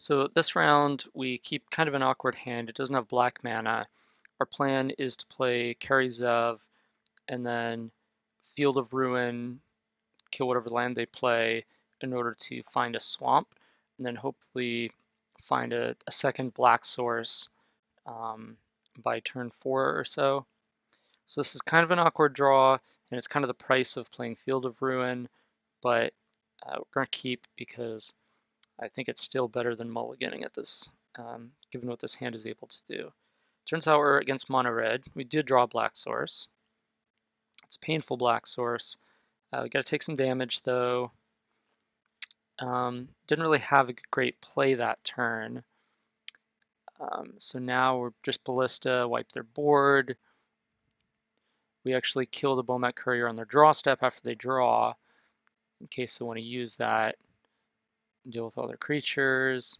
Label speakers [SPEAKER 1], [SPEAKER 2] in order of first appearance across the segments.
[SPEAKER 1] So this round we keep kind of an awkward hand. It doesn't have black mana. Our plan is to play Carry Zev and then Field of Ruin, kill whatever land they play in order to find a swamp, and then hopefully find a second black source by turn 4 or so. So this is kind of an awkward draw, and it's kind of the price of playing Field of Ruin, but we're going to keep because I think it's still better than mulliganing at this, given what this hand is able to do. Turns out we're against mono red. We did draw black source. It's a painful black source. We got to take some damage though. Didn't really have a great play that turn. So now we're just Ballista, wipe their board. We actually kill the Bomet Courier on their draw step after they draw, in case they want to use that. Deal with all their creatures.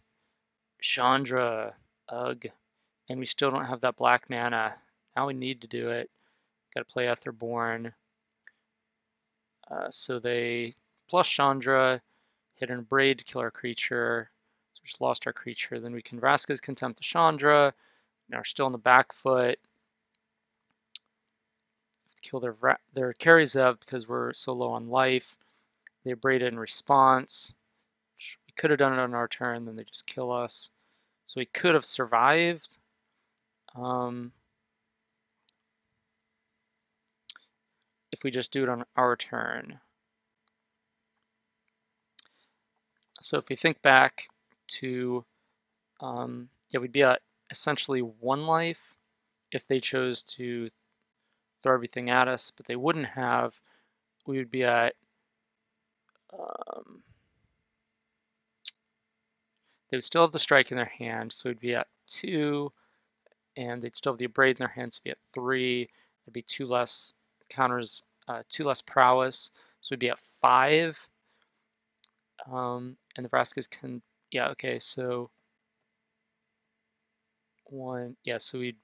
[SPEAKER 1] Chandra, ugh. And we still don't have that black mana. Now we need to do it. Got to play Etherborn. So they plus Chandra, hit an Abrade to kill our creature. So we just lost our creature. Then we can Vraska's Contempt to Chandra. Now we're still on the back foot. Kill their Carry Zev because we're so low on life. They Abrade it in response. We could have done it on our turn, then they just kill us. So we could have survived. If we just do it on our turn. So if we think back to, we'd be at essentially 1 life if they chose to throw everything at us, but they wouldn't have. We would be at, they would still have the strike in their hand, so we'd be at 2, and they'd still have the Abrade in their hand, so we'd be at 3. There'd be 2 less counters, 2 less prowess, so we'd be at 5. And the Vraskas can, so 1, so we'd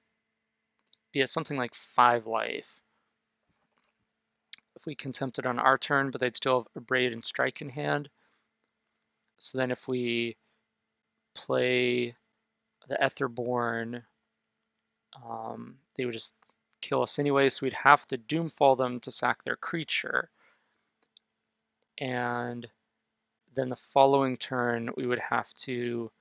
[SPEAKER 1] be at something like 5 life if we contempted on our turn, but they'd still have Abrade and Strike in hand. So then if we play the Etherborn, they would just kill us anyway, so we'd have to Doomfall them to sack their creature. And then the following turn, we would have to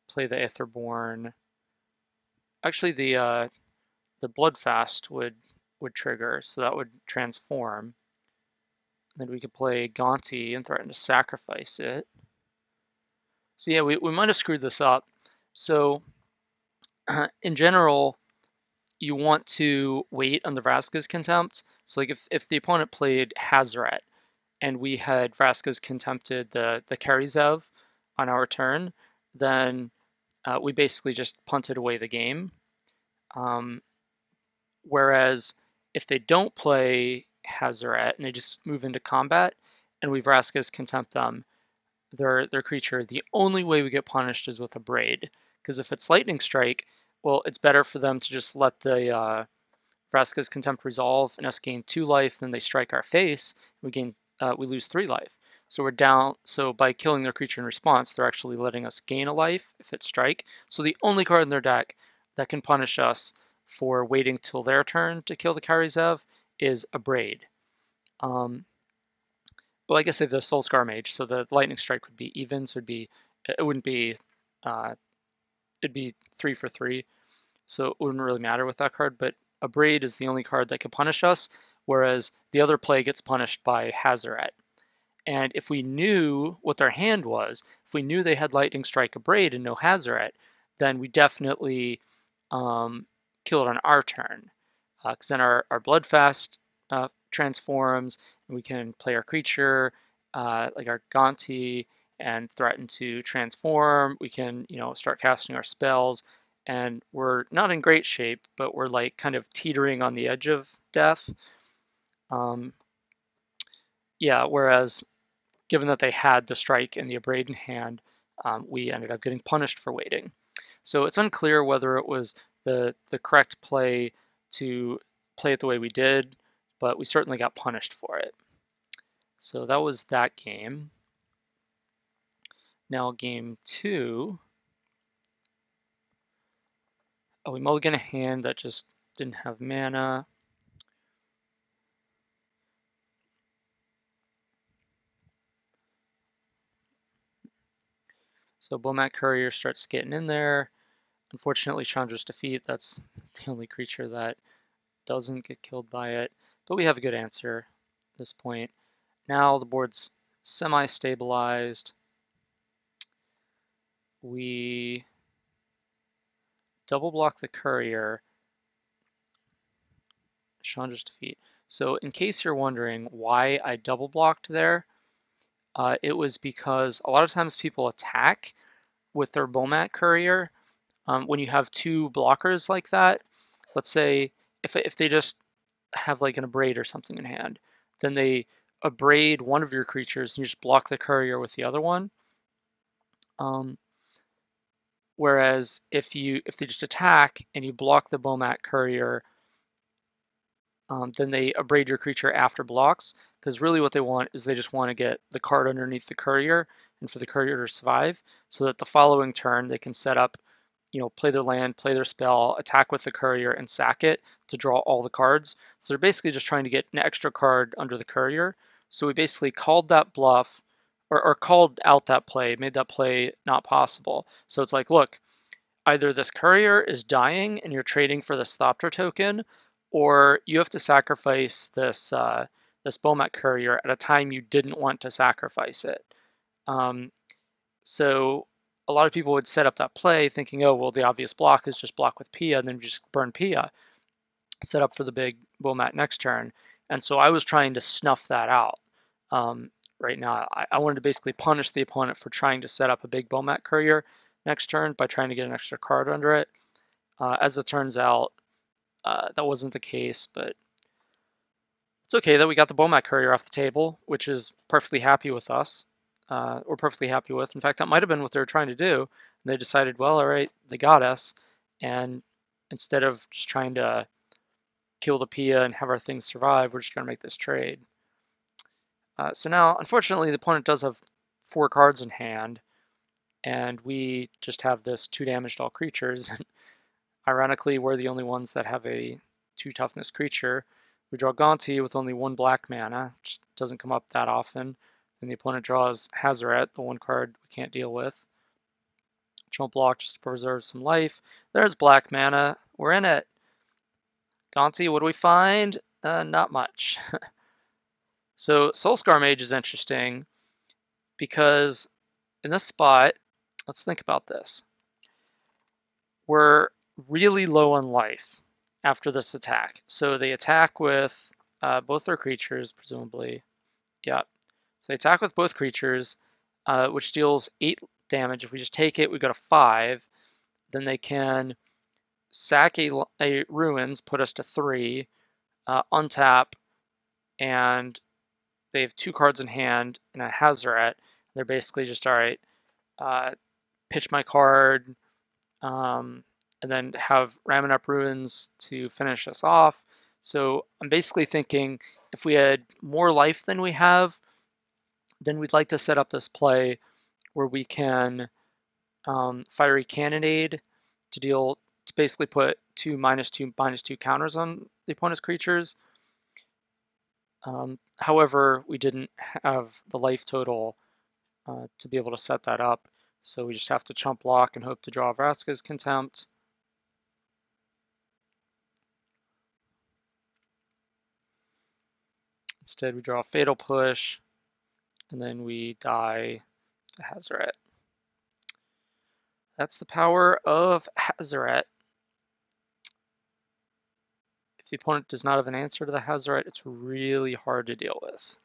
[SPEAKER 1] play the Etherborn. Actually, the Bloodfast would trigger, so that would transform. Then we could play Gaunty and threaten to sacrifice it. So yeah, we might have screwed this up. So in general, you want to wait on the Vraska's Contempt. So like if the opponent played Hazoret and we had Vraska's Contempted the Carry Zev on our turn, then we basically just punted away the game. Whereas if they don't play Hazoret and they just move into combat and we Vraska's Contempt them, their creature, the only way we get punished is with Abrade. Because if it's Lightning Strike, well, it's better for them to just let the Vraska's Contempt resolve and us gain 2 life, then they strike our face, we lose 3 life. So we're down. So by killing their creature in response, they're actually letting us gain a life if it's strike. So the only card in their deck that can punish us for waiting till their turn to kill the Carry Zev is Abrade. Well, I guess the Soulscar Mage, so the Lightning Strike would be even, so it wouldn't be, it'd be 3 for 3, so it wouldn't really matter with that card, but Abrade is the only card that can punish us, whereas the other play gets punished by Hazoret. And if we knew what their hand was, if we knew they had Lightning Strike Abrade and no Hazoret, then we definitely kill it on our turn, because then our Bloodfast transforms, and we can play our creature, like our Gaunty, and threaten to transform. We can, start casting our spells, and we're not in great shape, but we're like kind of teetering on the edge of death. Whereas given that they had the strike and the Abrade in hand, we ended up getting punished for waiting. So it's unclear whether it was the correct play to play it the way we did, but we certainly got punished for it. So that was that game. Now game 2, we mulligan a hand that just didn't have mana. So Bomat Courier starts getting in there. Unfortunately, Chandra's Defeat, that's the only creature that doesn't get killed by it. But we have a good answer at this point. Now the board's semi-stabilized. We double block the Courier. Chandra's Defeat. So in case you're wondering why I double blocked there, it was because a lot of times people attack with their Bomat Courier. When you have two blockers like that, let's say if they just have like an Abrade or something in hand, then they Abrade one of your creatures and you just block the Courier with the other one. Whereas if they just attack and you block the Bomat Courier, then they Abrade your creature after blocks, because really what they want is they just want to get the card underneath the Courier and for the Courier to survive, so that the following turn they can set up, play their land, play their spell, attack with the Courier, and sack it to draw all the cards. So they're basically just trying to get an extra card under the Courier. So we basically called that bluff, or called out that play, made that play not possible. So it's like, look, either this Courier is dying and you're trading for this Thopter token, or you have to sacrifice this Bomat Courier at a time you didn't want to sacrifice it. So a lot of people would set up that play thinking, oh, well, the obvious block is just block with Pia and then just burn Pia, set up for the big Bomat next turn. And so I was trying to snuff that out. Right now, I wanted to basically punish the opponent for trying to set up a big Bomat Courier next turn by trying to get an extra card under it. As it turns out, that wasn't the case, but it's okay that we got the Bomat Courier off the table, which is perfectly happy with us, or perfectly happy with. In fact, that might have been what they were trying to do. And they decided, well, all right, they got us, and instead of just trying to kill the Pia and have our things survive, we're just going to make this trade. So now, unfortunately, the opponent does have 4 cards in hand, and we just have this 2 damage to all creatures. Ironically, we're the only ones that have a 2 toughness creature. We draw Gonti with only 1 black mana, which doesn't come up that often. Then the opponent draws Hazoret, the 1 card we can't deal with. Chump block just to preserve some life. There's black mana. We're in it. Gonti, what do we find? Not much. So Soulscar Mage is interesting because in this spot, let's think about this. We're really low on life after this attack. So they attack with both their creatures, presumably. Yeah. So they attack with both creatures, which deals 8 damage. If we just take it, we go to 5. Then they can sack a Ruins, put us to 3, untap, and they have 2 cards in hand and a Hazoret. They're basically just, all right, pitch my card, and then have Ramunap Ruins to finish us off. So I'm basically thinking if we had more life than we have, then we'd like to set up this play where we can Fiery Cannonade to basically put 2 -2/-2 counters on the opponent's creatures. However, we didn't have the life total to be able to set that up, so we just have to chump block and hope to draw Vraska's Contempt. Instead, we draw a Fatal Push, and then we die to Hazoret. That's the power of Hazoret. If the opponent does not have an answer to the Hazoret, it's really hard to deal with.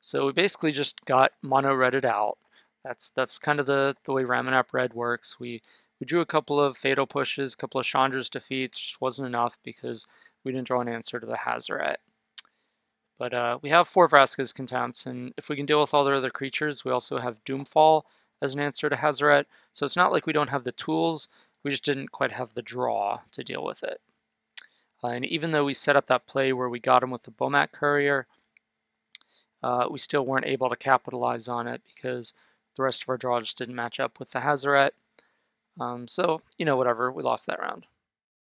[SPEAKER 1] So we basically just got mono-redded out. That's kind of the way Ramunap Red works. We drew a couple of Fatal Pushes, a couple of Chandra's Defeats, just wasn't enough because we didn't draw an answer to the Hazoret. But we have 4 Vraska's Contempts, and if we can deal with all their other creatures, we also have Doomfall as an answer to Hazoret. So it's not like we don't have the tools, we just didn't quite have the draw to deal with it. And even though we set up that play where we got him with the Bomat Courier, we still weren't able to capitalize on it because the rest of our draw just didn't match up with the Hazoret. So, whatever, we lost that round.